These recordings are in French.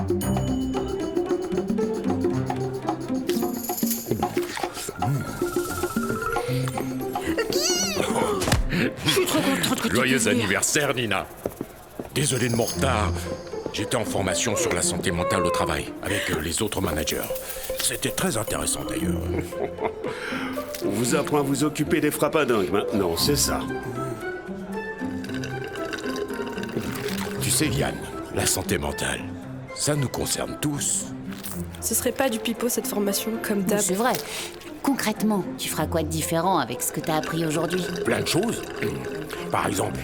Je suis trop contente que tu Joyeux puisses venir. anniversaire, Nina. Désolé de mon retard. J'étais en formation sur la santé mentale au travail, avec les autres managers. C'était très intéressant d'ailleurs. On vous apprend à vous occuper des frappadingues maintenant, c'est ça. Tu sais, Yann, la santé mentale, ça nous concerne tous. Ce serait pas du pipeau cette formation, comme d'hab. C'est vrai. Concrètement, tu feras quoi de différent avec ce que t'as appris aujourd'hui? Plein de choses. Par exemple,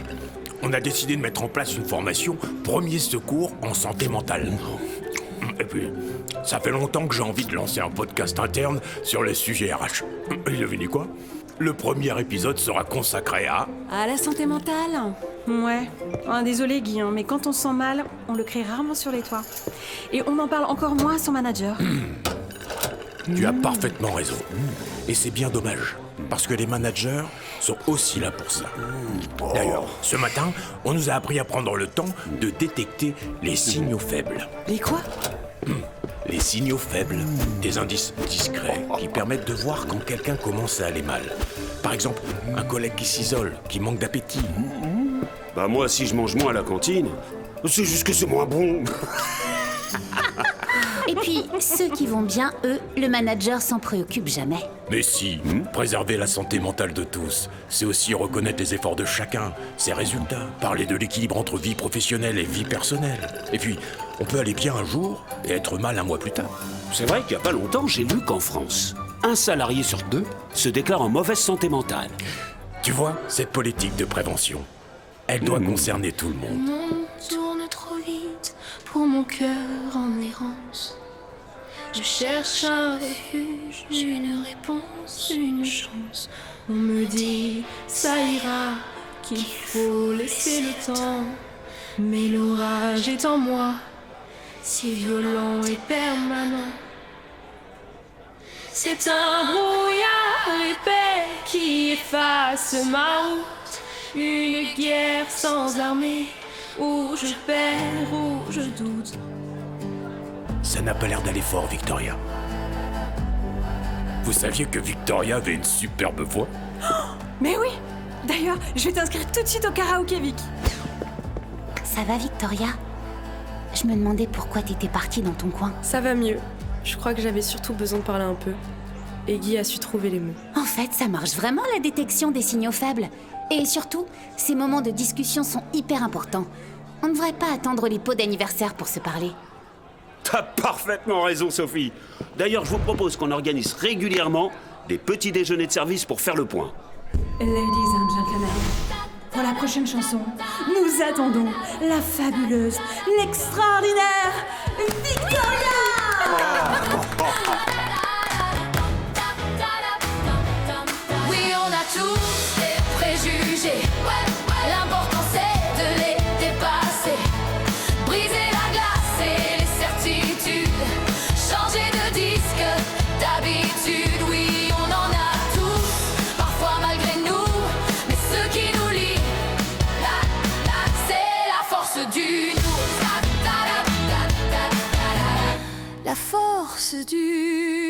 on a décidé de mettre en place une formation premier secours en santé mentale. Et puis, ça fait longtemps que j'ai envie de lancer un podcast interne sur les sujets RH. Et devinez quoi? Le premier épisode sera consacré à... À la santé mentale? Ouais. Désolé Guy, mais quand on se sent mal, on le crée rarement sur les toits. Et on en parle encore moins à son manager. Tu as parfaitement raison. Et c'est bien dommage, parce que les managers sont aussi là pour ça. D'ailleurs, ce matin, on nous a appris à prendre le temps de détecter les signaux faibles. Les quoi? Les signaux faibles, des indices discrets qui permettent de voir quand quelqu'un commence à aller mal. Par exemple, un collègue qui s'isole, qui manque d'appétit. Bah moi, si je mange moins à la cantine, c'est juste que c'est moins bon. Et puis, ceux qui vont bien, eux, le manager s'en préoccupe jamais. Mais si, préserver la santé mentale de tous, c'est aussi reconnaître les efforts de chacun, ses résultats, parler de l'équilibre entre vie professionnelle et vie personnelle. Et puis, on peut aller bien un jour et être mal un mois plus tard. C'est vrai qu'il n'y a pas longtemps, j'ai lu qu'en France, un salarié sur 2 se déclare en mauvaise santé mentale. Tu vois, cette politique de prévention, elle doit concerner tout le monde. Le monde tourne trop vite pour mon cœur en errance. Je cherche un refuge, une réponse, une chance. On me dit, ça ira, qu'il faut laisser le temps. Mais l'orage est en moi, si violent et permanent. C'est un brouillard épais qui efface ma route. Une guerre sans armée, où je perds, où je doute. Ça n'a pas l'air d'aller fort, Victoria. Vous saviez que Victoria avait une superbe voix? Mais oui! D'ailleurs, je vais t'inscrire tout de suite au karaoké, Vic. Ça va, Victoria? Je me demandais pourquoi t'étais partie dans ton coin. Ça va mieux. Je crois que j'avais surtout besoin de parler un peu. Et Guy a su trouver les mots. En fait, ça marche vraiment la détection des signaux faibles. Et surtout, ces moments de discussion sont hyper importants. On ne devrait pas attendre les pots d'anniversaire pour se parler. T'as parfaitement raison, Sophie. D'ailleurs, je vous propose qu'on organise régulièrement des petits déjeuners de service pour faire le point. Ladies and gentlemen, pour la prochaine chanson, nous attendons la fabuleuse, l'extraordinaire Victoria! Oui, on a tous des préjugés. L'important c'est de les dépasser. Briser la glace et les certitudes. Changer de disque d'habitude. Oui, on en a tous, parfois malgré nous. Mais ce qui nous lie, c'est la force du nous. La force du